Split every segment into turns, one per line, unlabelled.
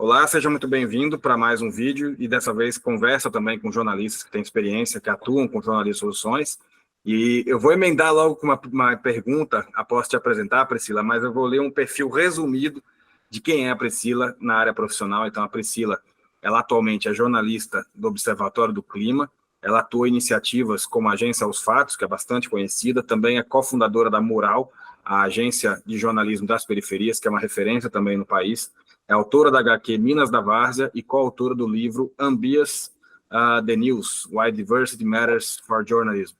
Olá, seja muito bem-vindo para mais um vídeo e dessa vez conversa também com jornalistas que têm experiência, que atuam com jornalismo de soluções. E eu vou emendar logo com uma pergunta após te apresentar, Priscila, mas eu vou ler um perfil resumido de quem é a Priscila na área profissional. Então, a Priscila, ela atualmente é jornalista do Observatório do Clima, ela atua em iniciativas como a Agência Aos Fatos, que é bastante conhecida, também é cofundadora da Mural, a agência de jornalismo das periferias, que é uma referência também no país. É autora da HQ Minas da Várzea e coautora do livro Unbiased The News, Why Diversity Matters for Journalism.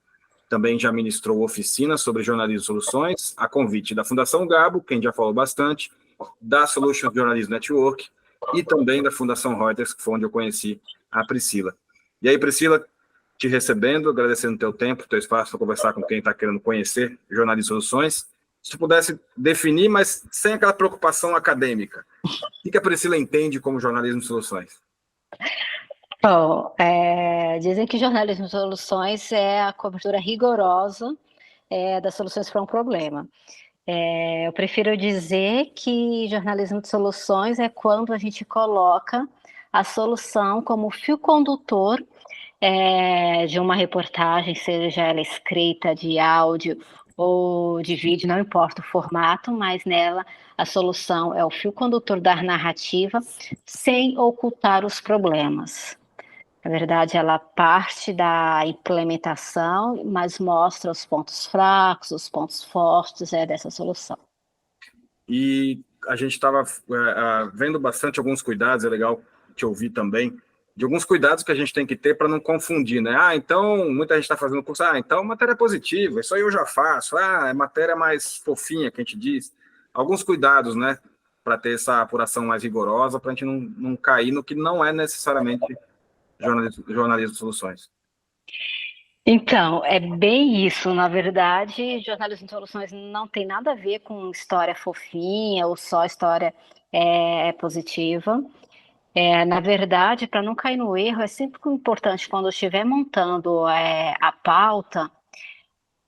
Também já ministrou oficinas sobre jornalismo e soluções, a convite da Fundação Gabo, quem já falou bastante, da Solution Journalism Network e também da Fundação Reuters, que foi onde eu conheci a Priscila. E aí, Priscila, te recebendo, agradecendo o teu tempo, teu espaço para conversar com quem está querendo conhecer jornalismo e soluções. Se tu pudesse definir, mas sem aquela preocupação acadêmica, o que a Priscila entende como jornalismo de soluções?
Bom, dizem que jornalismo de soluções é a cobertura rigorosa das soluções para um problema. Eu prefiro dizer que jornalismo de soluções é quando a gente coloca a solução como fio condutor de uma reportagem, seja ela escrita de áudio ou de vídeo, não importa o formato, mas nela a solução é o fio condutor da narrativa, sem ocultar os problemas. Na verdade, ela parte da implementação, mas mostra os pontos fracos, os pontos fortes dessa solução.
E a gente estava vendo bastante alguns cuidados, é legal te ouvir também, de alguns cuidados que a gente tem que ter para não confundir, né? Então, muita gente está fazendo curso, então matéria positiva, isso aí eu já faço, é matéria mais fofinha, que a gente diz. Alguns cuidados, né? Para ter essa apuração mais rigorosa, para a gente não cair no que não é necessariamente jornalismo de soluções.
Então, é bem isso. Na verdade, jornalismo de soluções não tem nada a ver com história fofinha ou só história positiva. Na verdade, para não cair no erro, é sempre importante, quando eu estiver montando a pauta,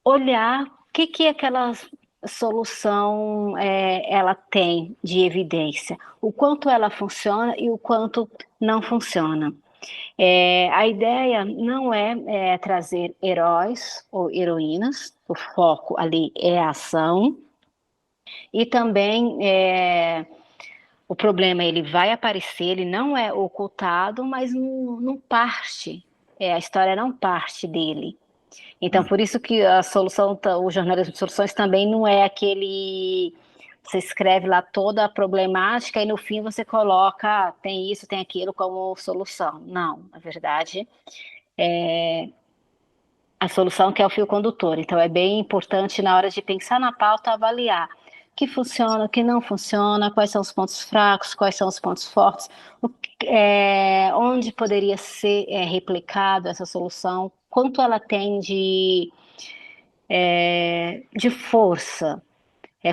olhar o que aquela solução ela tem de evidência, o quanto ela funciona e o quanto não funciona. A ideia não é trazer heróis ou heroínas, o foco ali é a ação, e também o problema ele vai aparecer, ele não é ocultado, mas não parte, a história não parte dele. Então, por isso que a solução, o jornalismo de soluções também não é aquele... Você escreve lá toda a problemática e no fim você coloca, tem isso, tem aquilo como solução. Não, na verdade, a solução que é o fio condutor. Então, é bem importante na hora de pensar na pauta avaliar o que funciona, o que não funciona, quais são os pontos fracos, quais são os pontos fortes, onde poderia ser replicado essa solução, quanto ela tem de força,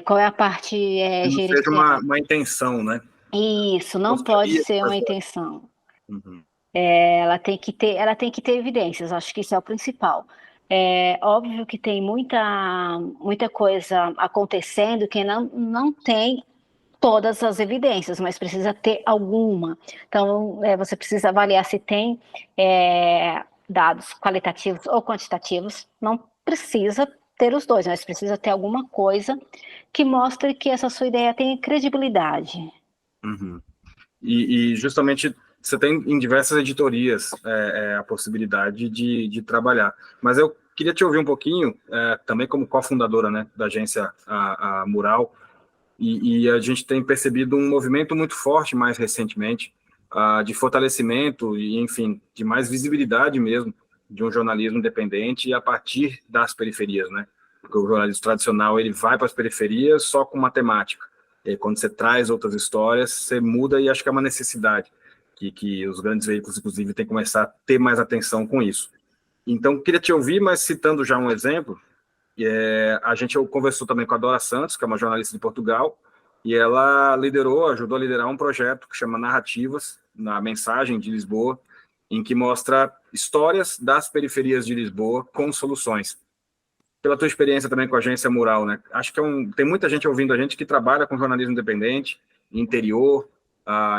qual é a parte
Não seja
gerencial.
uma intenção, né?
Isso, não pode
Gostaria de
ser uma
fazer.
intenção.
Uhum.
Ela tem que ter evidências, acho que isso é o principal. É óbvio que tem muita coisa acontecendo que não tem todas as evidências, mas precisa ter alguma. Então, você precisa avaliar se tem dados qualitativos ou quantitativos. Não precisa ter os dois, mas precisa ter alguma coisa que mostre que essa sua ideia tem credibilidade.
Uhum. E justamente você tem em diversas editorias a possibilidade de trabalhar. Mas eu queria te ouvir um pouquinho, também como cofundadora, né, da agência a Mural, e a gente tem percebido um movimento muito forte mais recentemente, de fortalecimento e, enfim, de mais visibilidade mesmo de um jornalismo independente a partir das periferias, né? Porque o jornalismo tradicional ele vai para as periferias só com matemática. E aí, quando você traz outras histórias, você muda e acho que é uma necessidade que os grandes veículos, inclusive, têm que começar a ter mais atenção com isso. Então, queria te ouvir, mas citando já um exemplo, a gente conversou também com a Dora Santos, que é uma jornalista de Portugal, e ela ajudou a liderar um projeto que chama Narrativas, na Mensagem de Lisboa, em que mostra histórias das periferias de Lisboa com soluções. Pela tua experiência também com a agência Mural, né? Acho que tem muita gente ouvindo a gente que trabalha com jornalismo independente, interior.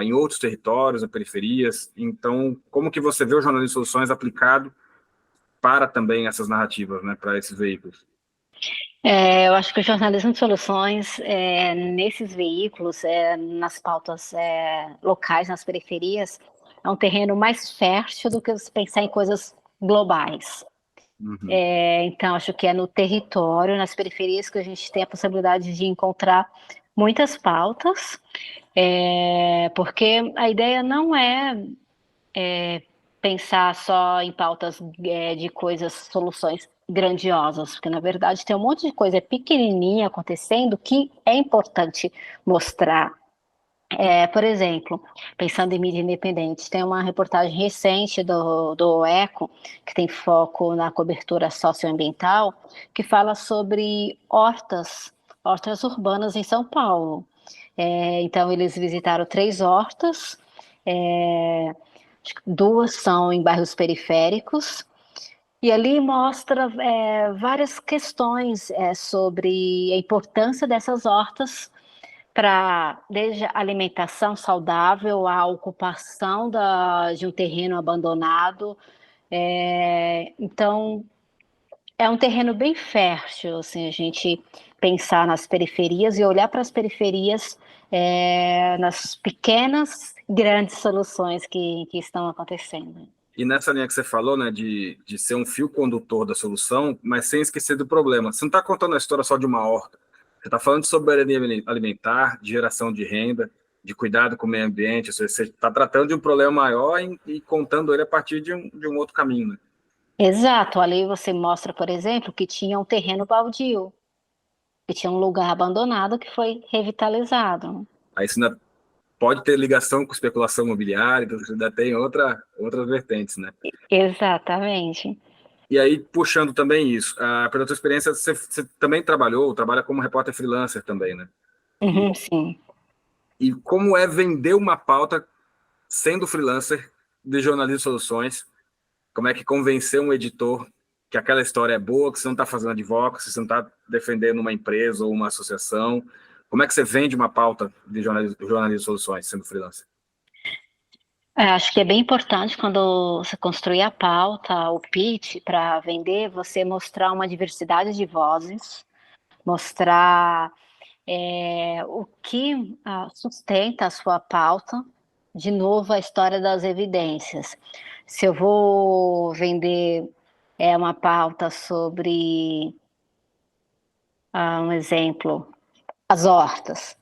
em outros territórios, em periferias. Então, como que você vê o jornalismo de soluções aplicado para também essas narrativas, né, para esses veículos?
Eu acho que o jornalismo de soluções, nesses veículos, nas pautas locais, nas periferias, é um terreno mais fértil do que você pensar em coisas globais.
Uhum.
Então, acho que é no território, nas periferias, que a gente tem a possibilidade de encontrar muitas pautas, porque a ideia não é pensar só em pautas de coisas, soluções grandiosas, porque na verdade tem um monte de coisa pequenininha acontecendo que é importante mostrar. Por exemplo, pensando em mídia independente, tem uma reportagem recente do ECO, que tem foco na cobertura socioambiental, que fala sobre hortas urbanas em São Paulo. Então, eles visitaram 3 hortas, acho que 2 são em bairros periféricos, e ali mostra várias questões sobre a importância dessas hortas para desde a alimentação saudável, a ocupação de um terreno abandonado. Então, é um terreno bem fértil, assim, a gente pensar nas periferias e olhar para as periferias nas pequenas, grandes soluções que estão acontecendo.
E nessa linha que você falou, né, de ser um fio condutor da solução, mas sem esquecer do problema. Você não está contando a história só de uma horta. Você está falando de soberania alimentar, de geração de renda, de cuidado com o meio ambiente. Ou seja, você está tratando de um problema maior e contando ele a partir de um outro caminho, né?
Exato, ali você mostra, por exemplo, que tinha um terreno baldio, que tinha um lugar abandonado que foi revitalizado.
Aí você ainda pode ter ligação com especulação imobiliária, então você ainda tem outras vertentes, né?
Exatamente.
E aí, puxando também isso, pela tua experiência, você também trabalha como repórter freelancer também, né? E,
Uhum, sim.
e como é vender uma pauta sendo freelancer de jornalismo de soluções? Como é que convencer um editor que aquela história é boa, que você não está fazendo advocacy, você não está defendendo uma empresa ou uma associação? Como é que você vende uma pauta de jornalismo de soluções sendo freelancer?
Acho que é bem importante quando você construir a pauta, o pitch para vender, você mostrar uma diversidade de vozes, mostrar o que sustenta a sua pauta. De novo, a história das evidências. Se eu vou vender uma pauta sobre, um exemplo, as hortas.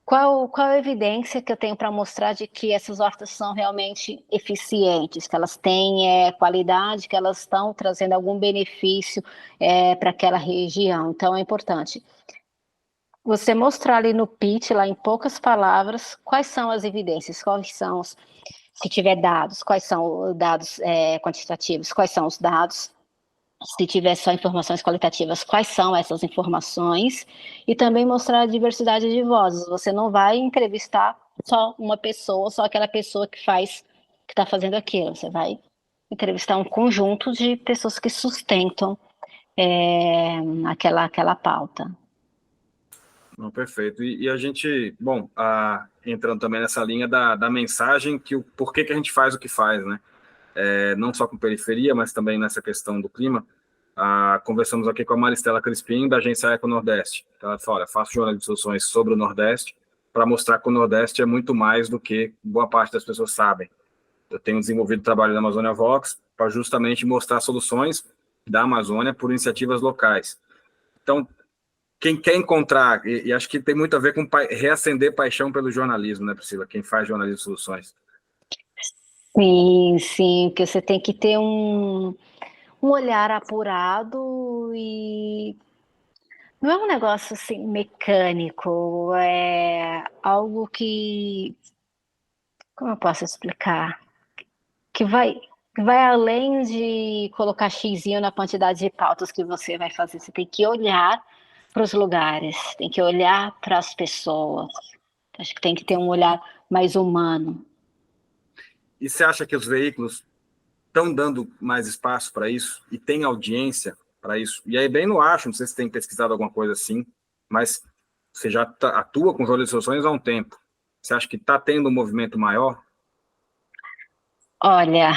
Qual a evidência que eu tenho para mostrar de que essas hortas são realmente eficientes, que elas têm qualidade, que elas estão trazendo algum benefício para aquela região? Então, é importante você mostrar ali no pitch, lá em poucas palavras, quais são as evidências, quais são se tiver dados, quais são os dados quantitativos, quais são os dados, se tiver só informações qualitativas, quais são essas informações, e também mostrar a diversidade de vozes. Você não vai entrevistar só uma pessoa, só aquela pessoa que está fazendo aquilo. Você vai entrevistar um conjunto de pessoas que sustentam aquela pauta.
Não, perfeito. E a gente, bom, entrando também nessa linha da mensagem, por que a gente faz o que faz, né? Não só com periferia, mas também nessa questão do clima. Conversamos aqui com a Maristela Crispim, da agência Eco Nordeste. Ela falou, olha, faço jornalismo de soluções sobre o Nordeste, para mostrar que o Nordeste é muito mais do que boa parte das pessoas sabem. Eu tenho desenvolvido trabalho na Amazônia Vox para justamente mostrar soluções da Amazônia por iniciativas locais. Então, quem quer encontrar, e acho que tem muito a ver com reacender paixão pelo jornalismo, né, Priscila? Quem faz jornalismo de soluções.
Sim, sim, porque você tem que ter um olhar apurado e não é um negócio assim mecânico, é algo que, como eu posso explicar? Que vai além de colocar xizinho na quantidade de pautas que você vai fazer. Você tem que olhar para os lugares, tem que olhar para as pessoas. Acho que tem que ter um olhar mais humano.
E você acha que os veículos estão dando mais espaço para isso e tem audiência para isso? E aí, bem no acho, não sei se tem pesquisado alguma coisa assim, mas você já atua com jornalismo de soluções há um tempo. Você acha que está tendo um movimento maior?
Olha,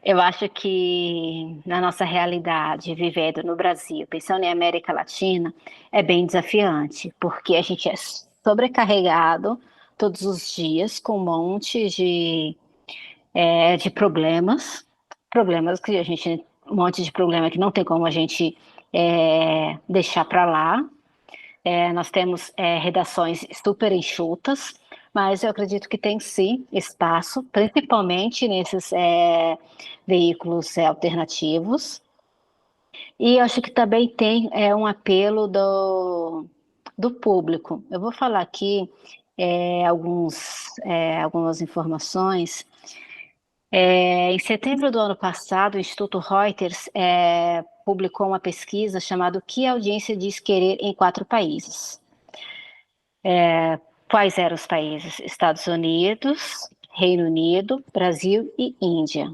eu acho que na nossa realidade, vivendo no Brasil, pensando em América Latina, é bem desafiante, porque a gente é sobrecarregado todos os dias com um monte de problemas, problemas que a gente, um monte de problema que não tem como a gente deixar para lá. Nós temos redações super enxutas, mas eu acredito que tem sim espaço, principalmente nesses veículos alternativos. E eu acho que também tem um apelo do público. Eu vou falar aqui algumas informações. Em setembro do ano passado, o Instituto Reuters publicou uma pesquisa chamada O que a audiência diz querer em 4 países. Quais eram os países? Estados Unidos, Reino Unido, Brasil e Índia.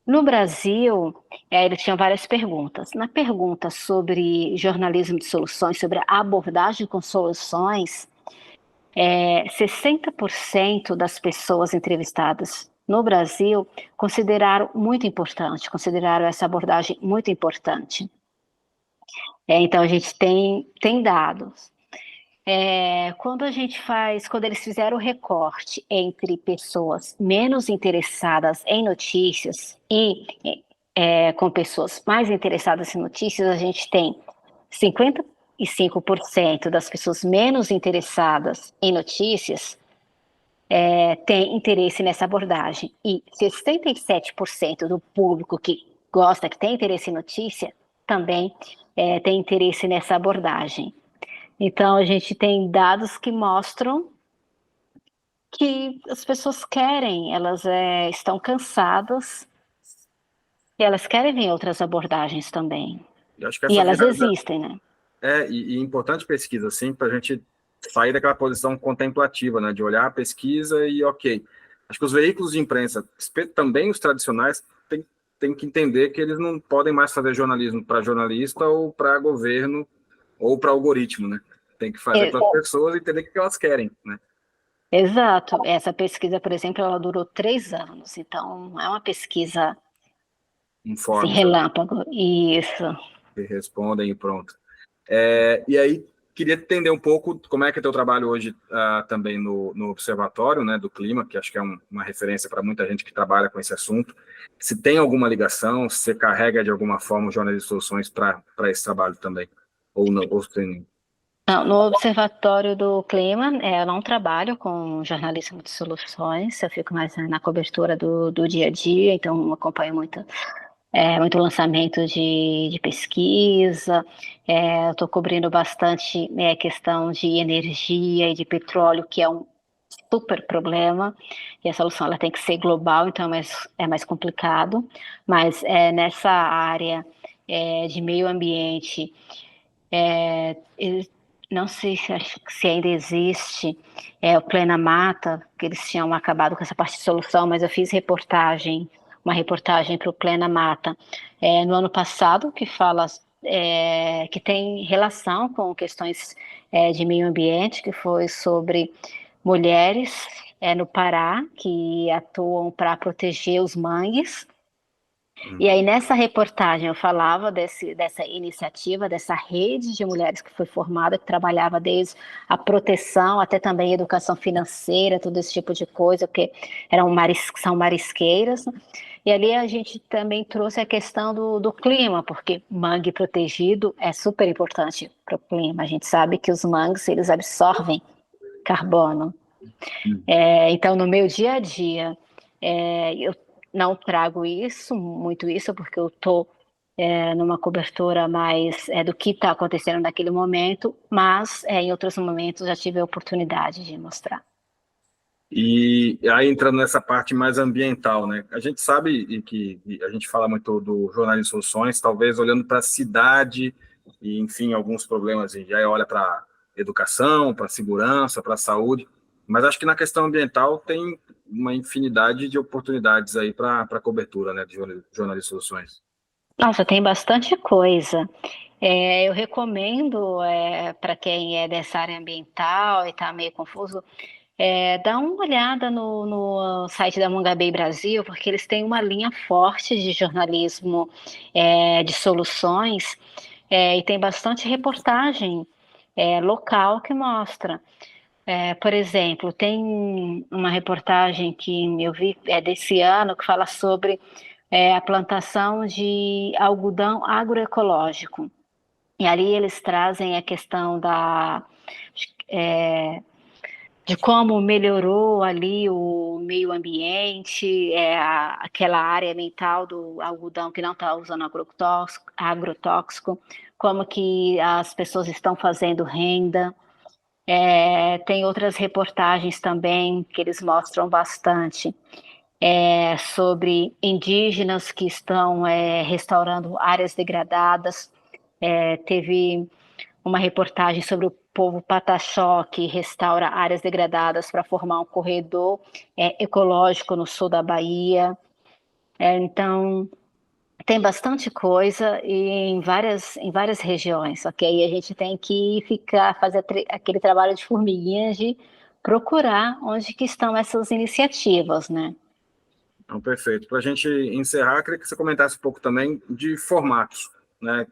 No Brasil, eles tinham várias perguntas. Na pergunta sobre jornalismo de soluções, sobre a abordagem com soluções, 60% das pessoas entrevistadas no Brasil consideraram muito importante, consideraram essa abordagem muito importante. Então, a gente tem dados. Quando eles fizeram o recorte entre pessoas menos interessadas em notícias e com pessoas mais interessadas em notícias, a gente tem 55% das pessoas menos interessadas em notícias tem interesse nessa abordagem, e 67% do público que gosta, que tem interesse em notícia, também tem interesse nessa abordagem. Então, a gente tem dados que mostram que as pessoas querem, elas estão cansadas e elas querem ver outras abordagens também.
Eu acho que
E
essa
elas
virada
existem, né?
e importante pesquisa, assim, para a gente sair daquela posição contemplativa, né, de olhar a pesquisa e ok. Acho que os veículos de imprensa, também os tradicionais, têm que entender que eles não podem mais fazer jornalismo para jornalista ou para governo ou para algoritmo, né? Tem que fazer para as pessoas entender o que elas querem, né?
Exato. Essa pesquisa, por exemplo, ela durou 3 anos, então não é uma pesquisa assim,
Informes ali
relâmpago. Isso.
que respondem e pronto. E aí, queria entender um pouco como é que é teu trabalho hoje também no Observatório, né, do Clima, que acho que é uma referência para muita gente que trabalha com esse assunto. Se tem alguma ligação, se você carrega de alguma forma o Jornalismo de Soluções para esse trabalho também, ou não, ou tem...
Não, no Observatório do Clima, eu não trabalho com jornalismo de soluções, eu fico mais na cobertura do dia a dia, então acompanho muito lançamento de pesquisa, estou cobrindo bastante questão de energia e de petróleo, que é um super problema, e a solução ela tem que ser global, então é mais complicado, mas nessa área de meio ambiente, não sei se ainda existe o Plena Mata, que eles tinham acabado com essa parte de solução, mas eu fiz uma reportagem para o Plena Mata no ano passado, que fala que tem relação com questões de meio ambiente, que foi sobre mulheres no Pará que atuam para proteger os mangues. E aí, nessa reportagem, eu falava dessa iniciativa, dessa rede de mulheres que foi formada, que trabalhava desde a proteção até também a educação financeira, todo esse tipo de coisa, porque são marisqueiras, né? E ali a gente também trouxe a questão do clima, porque mangue protegido é super importante para o clima. A gente sabe que os mangues, eles absorvem carbono. Então, no meu dia a dia, eu não trago muito isso, porque eu estou numa cobertura mais do que está acontecendo naquele momento, mas em outros momentos já tive a oportunidade de mostrar.
E aí, entrando nessa parte mais ambiental, né? A gente sabe e a gente fala muito do jornalismo de soluções, talvez olhando para a cidade e, enfim, alguns problemas, e aí olha para educação, para segurança, para saúde, mas acho que na questão ambiental tem uma infinidade de oportunidades aí para cobertura, né, de jornalismo de soluções.
Nossa, tem bastante coisa. Eu recomendo para quem é dessa área ambiental e está meio confuso, Dá uma olhada no site da Mongabay Brasil, porque eles têm uma linha forte de jornalismo de soluções, e tem bastante reportagem local que mostra. Por exemplo, tem uma reportagem que eu vi desse ano que fala sobre a plantação de algodão agroecológico. E ali eles trazem a questão de como melhorou ali o meio ambiente, aquela área mental do algodão que não está usando agrotóxico, como que as pessoas estão fazendo renda. Tem outras reportagens também que eles mostram bastante sobre indígenas que estão restaurando áreas degradadas. Teve uma reportagem sobre o povo Pataxó, que restaura áreas degradadas para formar um corredor ecológico no sul da Bahia. Então, tem bastante coisa e em várias regiões, ok? A gente tem que fazer aquele trabalho de formiguinha de procurar onde que estão essas iniciativas, né?
Então, perfeito. Para a gente encerrar, queria que você comentasse um pouco também de formatos, né?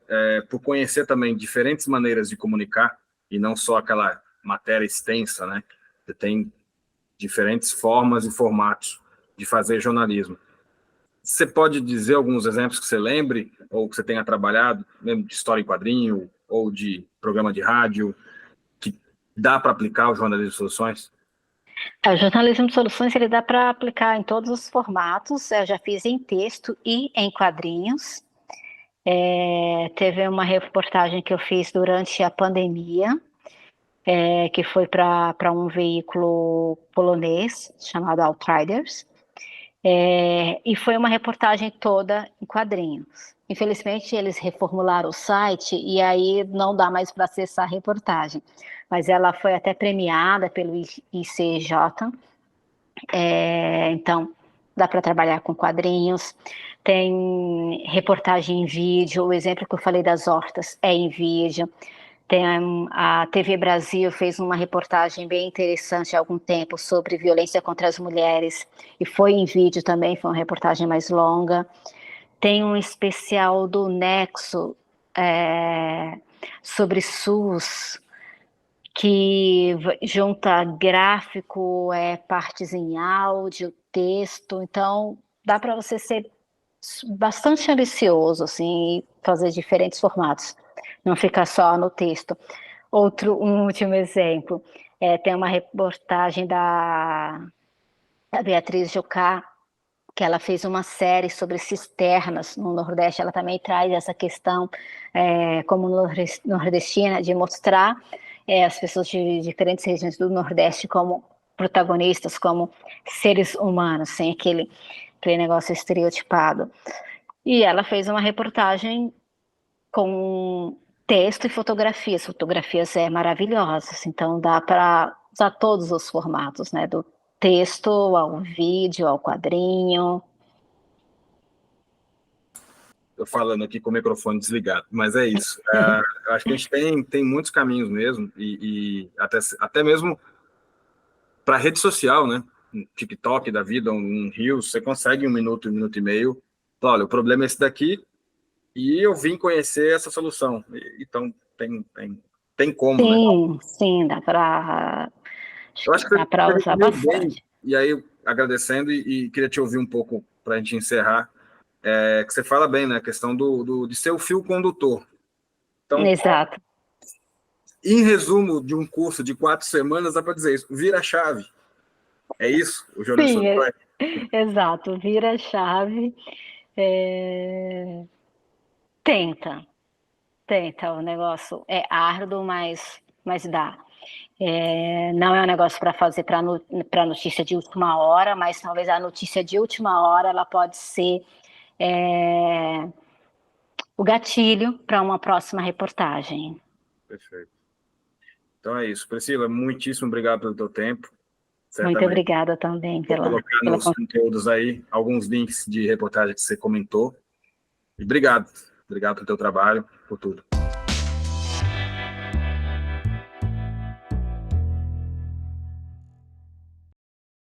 Por conhecer também diferentes maneiras de comunicar, e não só aquela matéria extensa, né? Você tem diferentes formas e formatos de fazer jornalismo. Você pode dizer alguns exemplos que você lembre, ou que você tenha trabalhado, mesmo de história em quadrinho, ou de programa de rádio, que dá para aplicar o jornalismo de soluções?
O jornalismo de soluções ele dá para aplicar em todos os formatos. Eu já fiz em texto e em quadrinhos. Teve uma reportagem que eu fiz durante a pandemia, que foi para um veículo polonês chamado Outriders. E foi uma reportagem toda em quadrinhos. Infelizmente, eles reformularam o site e aí não dá mais para acessar a reportagem. Mas ela foi até premiada pelo ICJ. Então, dá para trabalhar com quadrinhos. Tem reportagem em vídeo. O exemplo que eu falei das hortas é em vídeo. A TV Brasil fez uma reportagem bem interessante há algum tempo sobre violência contra as mulheres, e foi em vídeo também, foi uma reportagem mais longa. Tem um especial do Nexo sobre SUS, que junta gráfico, partes em áudio, texto, então dá para você ser bastante ambicioso, assim, e fazer diferentes formatos, não ficar só no texto. Um último exemplo, tem uma reportagem da Beatriz Jucá, que ela fez uma série sobre cisternas no Nordeste. Ela também traz essa questão, como nordestina, de mostrar as pessoas de diferentes regiões do Nordeste como protagonistas, como seres humanos, sem aquele negócio estereotipado. E ela fez uma reportagem com texto e fotografias. Fotografias maravilhosas, então dá para usar todos os formatos, né? Do texto ao vídeo, ao quadrinho.
Eu falando aqui com o microfone desligado, mas é isso. Eu acho que a gente tem muitos caminhos mesmo, e até mesmo para rede social, né? Um TikTok da vida, um Reels, você consegue um minuto e meio. Olha, o problema é esse daqui, e eu vim conhecer essa solução. Então, tem como, né?
Sim, dá
Eu acho que
para
você
usar
resumiu bem,
bastante.
e aí, agradecendo, e queria te ouvir um pouco para a gente encerrar, que você fala bem, né? A questão de ser o fio condutor. Então,
Exato.
em resumo de um curso de 4 semanas, dá para dizer isso: vira a chave. É isso? O jornalista
Sim,
vai.
exato. Vira a chave. é, Tenta. O negócio é árduo, mas dá. Não é um negócio para fazer para notícia de última hora, mas talvez a notícia de última hora ela pode ser o gatilho para uma próxima reportagem.
Perfeito. Então é isso. Priscila, muitíssimo obrigado pelo teu tempo.
Muito
Certamente
obrigada também
vou colocar
pela
nos conteúdos aí alguns links de reportagem que você comentou. E obrigado. Obrigado pelo teu trabalho, por tudo.